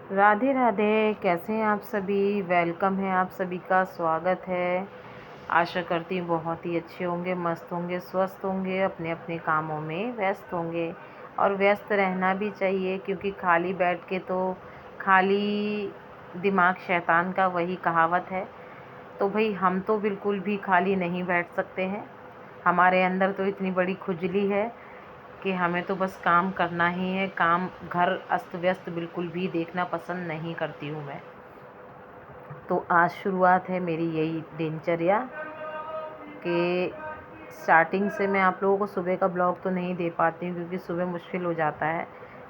राधे राधे। कैसे हैं आप सभी? वेलकम है, आप सभी का स्वागत है। आशा करती हूँ बहुत ही अच्छे होंगे, मस्त होंगे, स्वस्थ होंगे, अपने अपने कामों में व्यस्त होंगे। और व्यस्त रहना भी चाहिए, क्योंकि खाली बैठ के तो खाली दिमाग शैतान का, वही कहावत है। तो भाई हम तो बिल्कुल भी खाली नहीं बैठ सकते हैं। हमारे अंदर तो इतनी बड़ी खुजली है कि हमें तो बस काम करना ही है। काम, घर अस्त व्यस्त बिल्कुल भी देखना पसंद नहीं करती हूँ मैं। तो आज शुरुआत है मेरी यही दिनचर्या कि स्टार्टिंग से मैं आप लोगों को सुबह का ब्लॉग तो नहीं दे पाती हूँ, क्योंकि सुबह मुश्किल हो जाता है।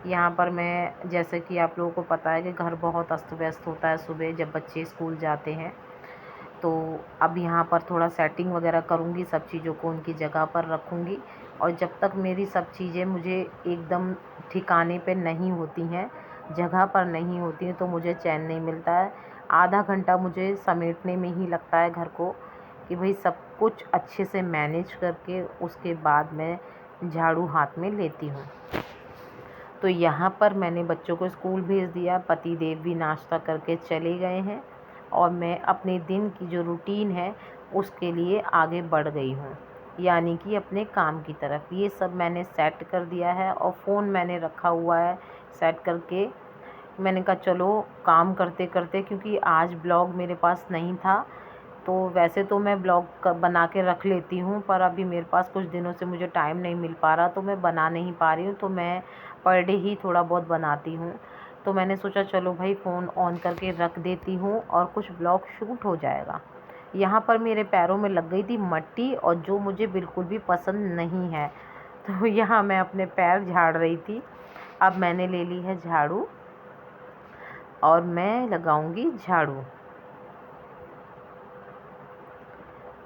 यहाँ पर मैं, जैसे कि आप लोगों को पता है कि घर बहुत अस्त व्यस्त होता है सुबह जब बच्चे स्कूल जाते हैं। तो अब यहाँ पर थोड़ा सेटिंग वगैरह करूँगी, सब चीज़ों को उनकी जगह पर रखूँगी। और जब तक मेरी सब चीज़ें मुझे एकदम ठिकाने पे नहीं होती हैं, जगह पर नहीं होती हैं, तो मुझे चैन नहीं मिलता है। आधा घंटा मुझे समेटने में ही लगता है घर को, कि भाई सब कुछ अच्छे से मैनेज करके उसके बाद मैं झाड़ू हाथ में लेती हूँ। तो यहाँ पर मैंने बच्चों को स्कूल भेज दिया, पति देव भी नाश्ता करके चले गए हैं, और मैं अपने दिन की जो रूटीन है उसके लिए आगे बढ़ गई हूँ, यानी कि अपने काम की तरफ। ये सब मैंने सेट कर दिया है, और फ़ोन मैंने रखा हुआ है सेट करके। मैंने कहा चलो काम करते करते, क्योंकि आज ब्लॉग मेरे पास नहीं था। तो वैसे तो मैं ब्लॉग बना के रख लेती हूँ, पर अभी मेरे पास कुछ दिनों से मुझे टाइम नहीं मिल पा रहा, तो मैं बना नहीं पा रही हूँ। तो मैं पर डे ही थोड़ा बहुत बनाती हूँ। तो मैंने सोचा चलो भाई फ़ोन ऑन करके रख देती हूँ और कुछ ब्लॉग शूट हो जाएगा। यहाँ पर मेरे पैरों में लग गई थी मट्टी, और जो मुझे बिल्कुल भी पसंद नहीं है। तो यहाँ मैं अपने पैर झाड़ रही थी। अब मैंने ले ली है झाड़ू, और मैं लगाऊंगी झाड़ू।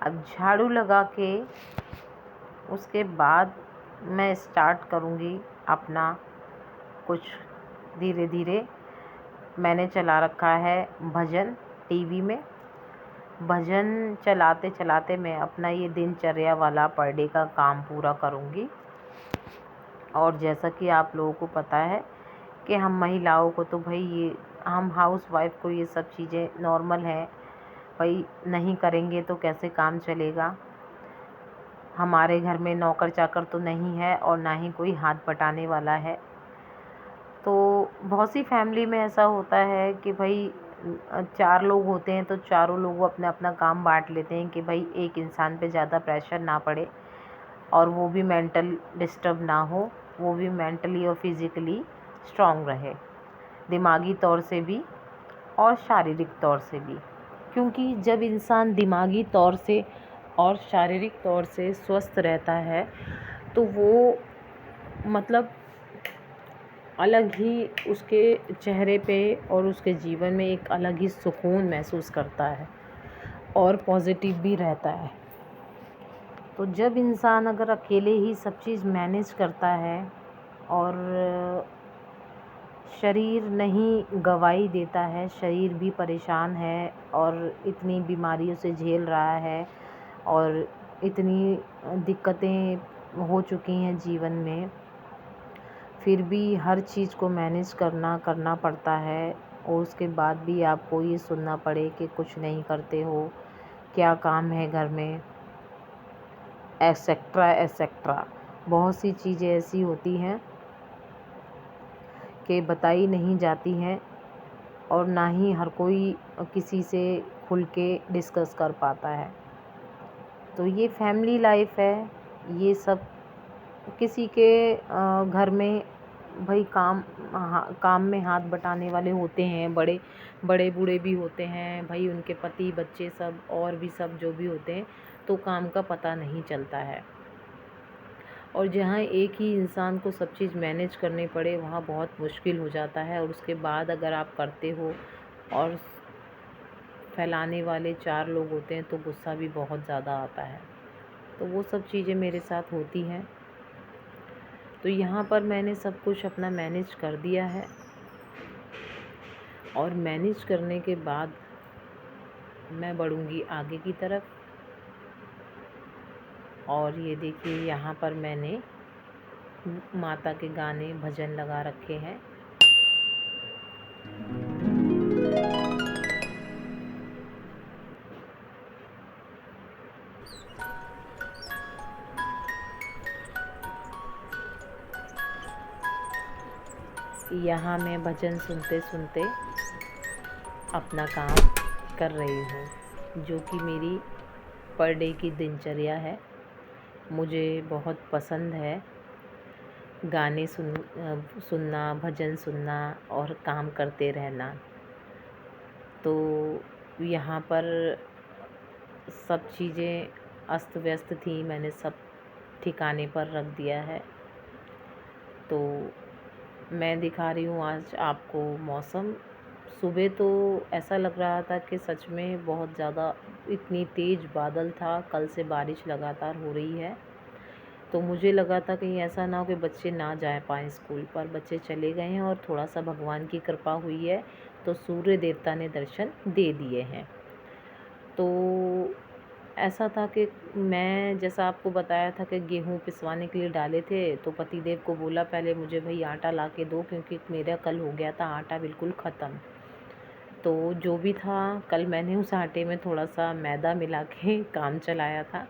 अब झाड़ू लगा के उसके बाद मैं स्टार्ट करूँगी अपना कुछ धीरे धीरे। मैंने चला रखा है भजन टीवी में। भजन चलाते चलाते मैं अपना ये दिनचर्या वाला पर डे का काम पूरा करूँगी। और जैसा कि आप लोगों को पता है कि हम महिलाओं को तो भाई, ये हम हाउस वाइफ को ये सब चीज़ें नॉर्मल है भाई। नहीं करेंगे तो कैसे काम चलेगा। हमारे घर में नौकर चाकर तो नहीं है, और ना ही कोई हाथ बटाने वाला है। तो बहुत सी फैमिली में ऐसा होता है कि भाई 4 लोग होते हैं, तो चारों लोग अपना अपना काम बांट लेते हैं कि भाई एक इंसान पे ज़्यादा प्रेशर ना पड़े, और वो भी मेंटल डिस्टर्ब ना हो, वो भी मेंटली और फिज़िकली स्ट्रॉन्ग रहे, दिमागी तौर से भी और शारीरिक तौर से भी। क्योंकि जब इंसान दिमागी तौर से और शारीरिक तौर से स्वस्थ रहता है, तो वो मतलब अलग ही उसके चेहरे पे और उसके जीवन में एक अलग ही सुकून महसूस करता है, और पॉजिटिव भी रहता है। तो जब इंसान अगर अकेले ही सब चीज़ मैनेज करता है, और शरीर नहीं गवाही देता है, शरीर भी परेशान है, और इतनी बीमारियों से झेल रहा है, और इतनी दिक्कतें हो चुकी हैं जीवन में, फिर भी हर चीज़ को मैनेज करना पड़ता है। और उसके बाद भी आपको ये सुनना पड़े कि कुछ नहीं करते हो, क्या काम है घर में, एसेट्रा एसेट्रा। बहुत सी चीज़ें ऐसी होती हैं कि बताई नहीं जाती हैं, और ना ही हर कोई किसी से खुल के डिस्कस कर पाता है। तो ये फैमिली लाइफ है। ये सब किसी के घर में भाई काम में हाथ बटाने वाले होते हैं, बड़े बड़े बूढ़े भी होते हैं भाई, उनके पति बच्चे सब और भी सब जो भी होते हैं, तो काम का पता नहीं चलता है। और जहाँ एक ही इंसान को सब चीज़ मैनेज करनी पड़े, वहाँ बहुत मुश्किल हो जाता है। और उसके बाद अगर आप करते हो और फैलाने वाले 4 लोग होते हैं, तो गुस्सा भी बहुत ज़्यादा आता है। तो वो सब चीज़ें मेरे साथ होती हैं। तो यहाँ पर मैंने सब कुछ अपना मैनेज कर दिया है, और मैनेज करने के बाद मैं बढ़ूँगी आगे की तरफ। और ये देखिए, यहाँ पर मैंने माता के गाने भजन लगा रखे हैं। यहाँ मैं भजन सुनते सुनते अपना काम कर रही हूँ, जो कि मेरी पर डे की दिनचर्या है। मुझे बहुत पसंद है गाने सुनना, भजन सुनना और काम करते रहना। तो यहाँ पर सब चीज़ें अस्त व्यस्त थी, मैंने सब ठिकाने पर रख दिया है। तो मैं दिखा रही हूँ आज आपको मौसम। सुबह तो ऐसा लग रहा था कि सच में बहुत ज़्यादा इतनी तेज़ बादल था, कल से बारिश लगातार हो रही है। तो मुझे लगा था कहीं ऐसा ना हो कि बच्चे ना जा पाएँ स्कूल, पर बच्चे चले गए हैं और थोड़ा-सा भगवान की कृपा हुई है, तो सूर्य देवता ने दर्शन दे दिए हैं। तो ऐसा था कि मैं जैसा आपको बताया था कि गेहूँ पिसवाने के लिए डाले थे, तो पतिदेव को बोला पहले मुझे भई आटा ला के दो, क्योंकि मेरा कल हो गया था आटा बिल्कुल ख़त्म। तो जो भी था कल मैंने उस आटे में थोड़ा-सा मैदा मिला के काम चलाया था।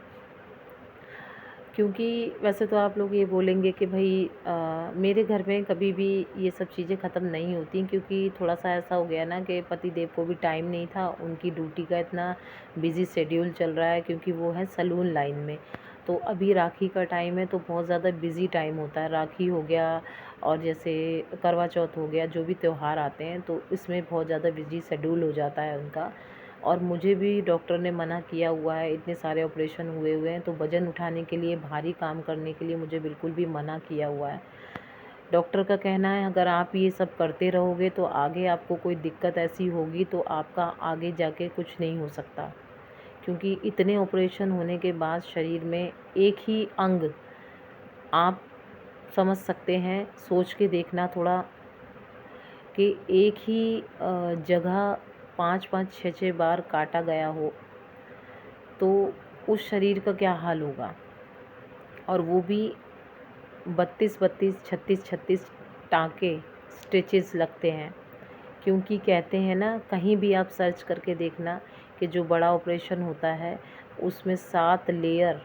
क्योंकि वैसे तो आप लोग ये बोलेंगे कि भई मेरे घर में कभी भी ये सब चीज़ें ख़त्म नहीं होती, क्योंकि थोड़ा-सा ऐसा हो गया ना कि पतिदेव को भी टाइम नहीं था, उनकी ड्यूटी का इतना बिज़ी शेड्यूल चल रहा है, क्योंकि वो है सैलून लाइन में। तो अभी राखी का टाइम है, तो बहुत ज़्यादा बिज़ी टाइम होता है। राखी हो गया और जैसे करवा चौथ हो गया, जो भी त्योहार आते हैं तो इसमें बहुत ज़्यादा बिज़ी शेड्यूल हो जाता है उनका। और मुझे भी डॉक्टर ने मना किया हुआ है, इतने सारे ऑपरेशन हुए हुए हैं, तो वज़न उठाने के लिए, भारी काम करने के लिए मुझे बिल्कुल भी मना किया हुआ है। डॉक्टर का कहना है अगर आप ये सब करते रहोगे तो आगे आपको कोई दिक्कत ऐसी होगी तो आपका आगे जाके कुछ नहीं हो सकता। क्योंकि इतने ऑपरेशन होने के बाद शरीर में एक ही अंग, आप समझ सकते हैं, सोच के देखना थोड़ा, कि एक ही जगह 5-5 6-6 बार काटा गया हो, तो उस शरीर का क्या हाल होगा। और वो भी 32-32, 36-36 टाँके, स्टिचेस लगते हैं। क्योंकि कहते हैं ना, कहीं भी आप सर्च करके देखना कि जो बड़ा ऑपरेशन होता है उसमें 7 लेयर,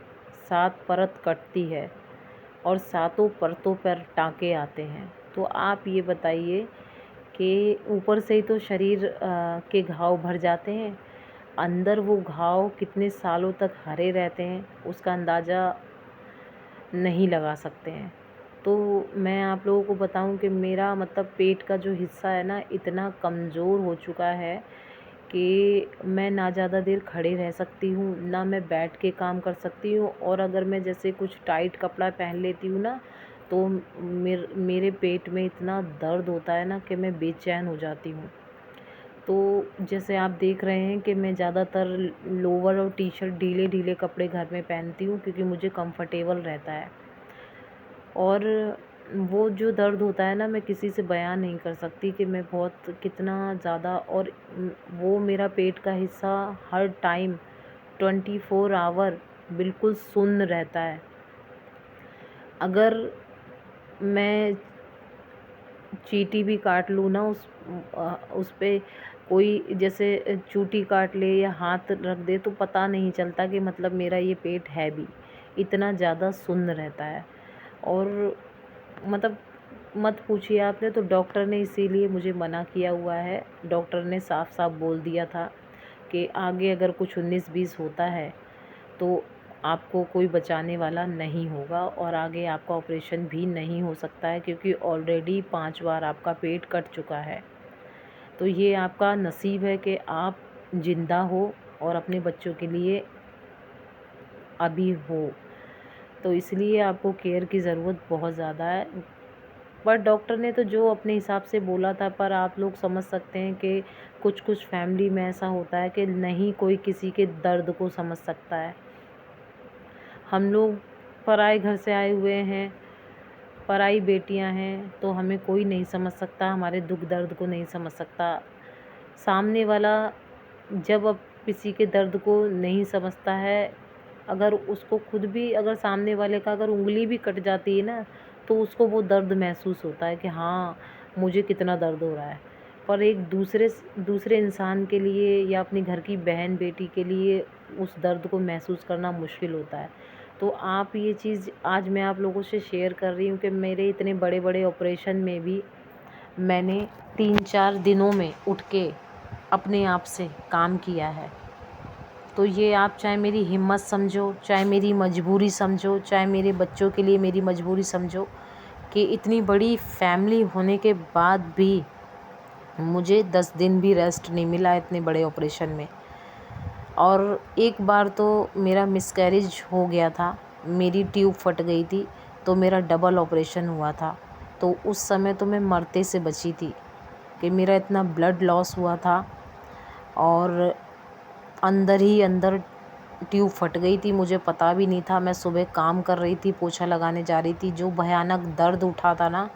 7 परत कटती है और सातों परतों पर टाँके आते हैं। तो आप ये बताइए कि ऊपर से ही तो शरीर के घाव भर जाते हैं, अंदर वो घाव कितने सालों तक हरे रहते हैं उसका अंदाज़ा नहीं लगा सकते हैं। तो मैं आप लोगों को बताऊं कि मेरा मतलब पेट का जो हिस्सा है ना, इतना कमज़ोर हो चुका है कि मैं ना ज़्यादा देर खड़े रह सकती हूँ, ना मैं बैठ के काम कर सकती हूँ। और अगर मैं जैसे कुछ टाइट कपड़ा पहन लेती हूँ ना, तो मेरे पेट में इतना दर्द होता है ना कि मैं बेचैन हो जाती हूँ। तो जैसे आप देख रहे हैं कि मैं ज़्यादातर लोअर और टी शर्ट, ढीले ढीले कपड़े घर में पहनती हूँ, क्योंकि मुझे कंफर्टेबल रहता है। और वो जो दर्द होता है ना, मैं किसी से बयान नहीं कर सकती कि मैं बहुत कितना ज़्यादा। और वो मेरा पेट का हिस्सा हर टाइम 24 आवर बिल्कुल सुन्न रहता है। अगर मैं चींटी भी काट लूँ ना, उस पे कोई जैसे चूटी काट ले या हाथ रख दे, तो पता नहीं चलता कि मतलब मेरा ये पेट है भी, इतना ज़्यादा सुन्न रहता है। और मतलब मत पूछिए आपने, तो डॉक्टर ने इसीलिए मुझे मना किया हुआ है। डॉक्टर ने साफ साफ बोल दिया था कि आगे अगर कुछ 19-20 होता है तो आपको कोई बचाने वाला नहीं होगा, और आगे आपका ऑपरेशन भी नहीं हो सकता है, क्योंकि ऑलरेडी 5 बार आपका पेट कट चुका है। तो ये आपका नसीब है कि आप ज़िंदा हो और अपने बच्चों के लिए अभी हो। तो इसलिए आपको केयर की ज़रूरत बहुत ज़्यादा है। पर डॉक्टर ने तो जो अपने हिसाब से बोला था, पर आप लोग समझ सकते हैं कि कुछ-कुछ फैमिली में ऐसा होता है कि नहीं कोई किसी के दर्द को समझ सकता है। हम लोग पराए घर से आए हुए हैं, पराई बेटियां हैं, तो हमें कोई नहीं समझ सकता, हमारे दुख दर्द को नहीं समझ सकता। सामने वाला जब अब किसी के दर्द को नहीं समझता है, अगर उसको खुद भी, अगर सामने वाले का अगर उँगली भी कट जाती है ना, तो उसको वो दर्द महसूस होता है कि हाँ, मुझे कितना दर्द हो रहा है। पर एक दूसरे इंसान के लिए या अपने घर की बहन बेटी के लिए उस दर्द को महसूस करना मुश्किल होता है। तो आप ये चीज़ आज मैं आप लोगों से शेयर कर रही हूँ कि मेरे इतने बड़े-बड़े ऑपरेशन में भी मैंने 3-4 दिनों में उठ के अपने आप से काम किया है। तो ये आप चाहे मेरी हिम्मत समझो, चाहे मेरी मजबूरी समझो, चाहे मेरे बच्चों के लिए मेरी मजबूरी समझो, कि इतनी बड़ी फैमिली होने के बाद भी मुझे 10 दिन भी रेस्ट नहीं मिला इतने बड़े ऑपरेशन में। और एक बार तो मेरा मिसकैरेज हो गया था, मेरी ट्यूब फट गई थी, तो मेरा डबल ऑपरेशन हुआ था। तो उस समय तो मैं मरते से बची थी कि मेरा इतना ब्लड लॉस हुआ था और अंदर ही अंदर ट्यूब फट गई थी, मुझे पता भी नहीं था। मैं सुबह काम कर रही थी, पोछा लगाने जा रही थी, जो भयानक दर्द उठा था ना,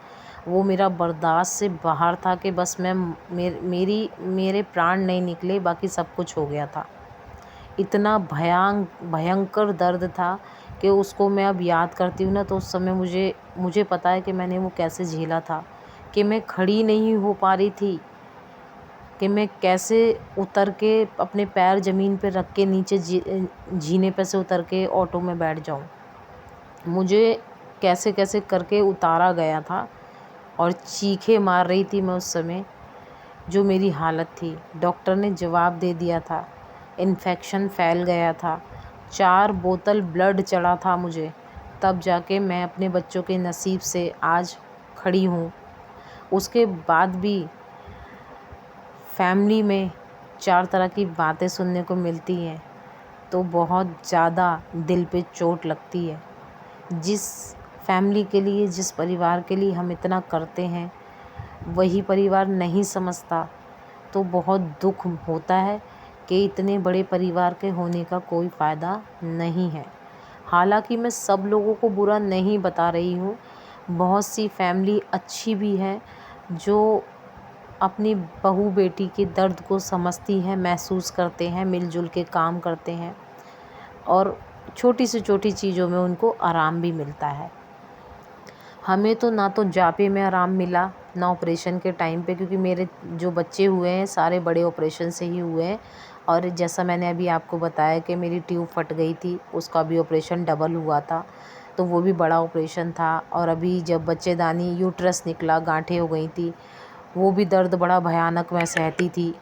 वो मेरा बर्दाश्त से बाहर था कि बस मेरे प्राण नहीं निकले, बाकी सब कुछ हो गया था। इतना भयंकर दर्द था कि उसको मैं अब याद करती हूँ ना, तो उस समय मुझे पता है कि मैंने वो कैसे झेला था, कि मैं खड़ी नहीं हो पा रही थी, कि मैं कैसे उतर के अपने पैर ज़मीन पे रख के नीचे जीने पे से उतर के ऑटो में बैठ जाऊँ। मुझे कैसे कैसे करके उतारा गया था और चीखें मार रही थी मैं उस समय, जो मेरी हालत थी। डॉक्टर ने जवाब दे दिया था, इन्फेक्शन फैल गया था, 4 बोतल ब्लड चढ़ा था मुझे, तब जाके मैं अपने बच्चों के नसीब से आज खड़ी हूँ। उसके बाद भी फैमिली में 4 तरह की बातें सुनने को मिलती हैं, तो बहुत ज़्यादा दिल पे चोट लगती है। जिस फैमिली के लिए, जिस परिवार के लिए हम इतना करते हैं, वही परिवार नहीं समझता, तो बहुत दुख होता है कि इतने बड़े परिवार के होने का कोई फ़ायदा नहीं है। हालांकि मैं सब लोगों को बुरा नहीं बता रही हूँ, बहुत सी फैमिली अच्छी भी है जो अपनी बहू बेटी के दर्द को समझती हैं, महसूस करते हैं, मिलजुल के काम करते हैं और छोटी से छोटी चीज़ों में उनको आराम भी मिलता है। हमें तो ना तो जापे में आराम मिला, ना ऑपरेशन के टाइम पे, क्योंकि मेरे जो बच्चे हुए हैं सारे बड़े ऑपरेशन से ही हुए हैं। और जैसा मैंने अभी आपको बताया कि मेरी ट्यूब फट गई थी, उसका भी ऑपरेशन डबल हुआ था, तो वो भी बड़ा ऑपरेशन था। और अभी जब बच्चेदानी यूट्रस निकला, गांठें हो गई थी, वो भी दर्द बड़ा भयानक मैं सहती थी।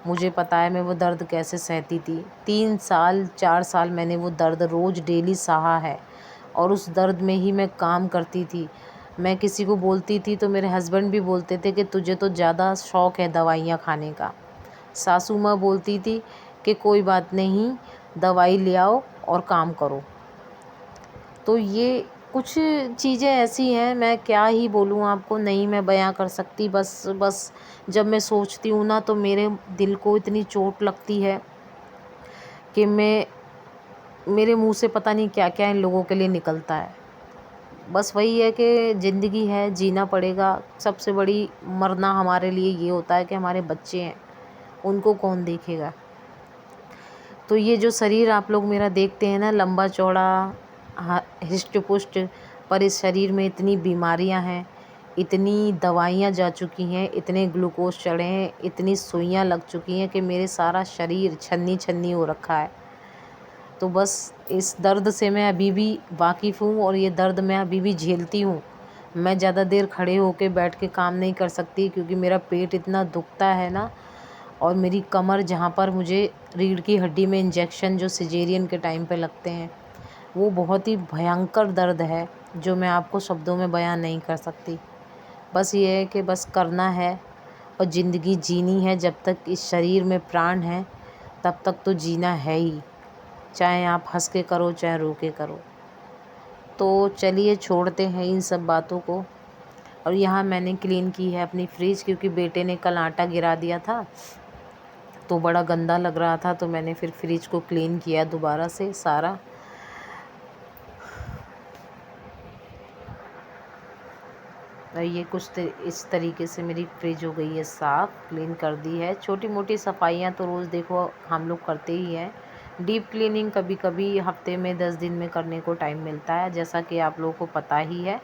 मुझे पता है मैं वो दर्द कैसे सहती थी। 3 साल 4 साल मैंने वो दर्द रोज़ डेली सहा है और उस दर्द में ही मैं काम करती थी। मैं किसी को बोलती थी तो मेरे हस्बैंड भी बोलते थे कि तुझे तो ज़्यादा शौक़ है दवाइयाँ खाने का। सासू माँ बोलती थी कि कोई बात नहीं, दवाई ले आओ और काम करो। तो ये कुछ चीज़ें ऐसी हैं, मैं क्या ही बोलूँ आपको, नहीं मैं बयां कर सकती। बस जब मैं सोचती हूँ ना, तो मेरे दिल को इतनी चोट लगती है कि मेरे मुंह से पता नहीं क्या क्या इन लोगों के लिए निकलता है। बस वही है कि ज़िंदगी है, जीना पड़ेगा। सबसे बड़ी मरना हमारे लिए ये होता है कि हमारे बच्चे हैं, उनको कौन देखेगा। तो ये जो शरीर आप लोग मेरा देखते हैं ना, लंबा चौड़ा, हिष्ट पुष्ट, पर इस शरीर में इतनी बीमारियां हैं, इतनी दवाइयां जा चुकी हैं, इतने ग्लूकोज चढ़े हैं, इतनी सुइयां लग चुकी हैं कि मेरे सारा शरीर छन्नी छन्नी हो रखा है। तो बस इस दर्द से मैं अभी भी वाकिफ़ हूँ और ये दर्द मैं अभी भी झेलती हूँ। मैं ज़्यादा देर खड़े होके बैठ के काम नहीं कर सकती, क्योंकि मेरा पेट इतना दुखता है ना, और मेरी कमर, जहाँ पर मुझे रीढ़ की हड्डी में इंजेक्शन जो सिजेरियन के टाइम पे लगते हैं, वो बहुत ही भयंकर दर्द है, जो मैं आपको शब्दों में बयान नहीं कर सकती। बस ये है कि बस करना है और ज़िंदगी जीनी है। जब तक इस शरीर में प्राण है, तब तक तो जीना है ही, चाहे आप हंस के करो चाहे रो के करो। तो चलिए छोड़ते हैं इन सब बातों को। और यहाँ मैंने क्लीन की है अपनी फ्रिज, क्योंकि बेटे ने कल आटा गिरा दिया था तो बड़ा गंदा लग रहा था, तो मैंने फिर फ्रिज को क्लीन किया दोबारा से सारा। और ये इस तरीके से मेरी फ्रिज हो गई है साफ़, क्लीन कर दी है। छोटी मोटी सफाइयाँ तो रोज़ देखो हम लोग करते ही हैं। डीप क्लीनिंग कभी कभी हफ्ते में 10 दिन में करने को टाइम मिलता है, जैसा कि आप लोगों को पता ही है।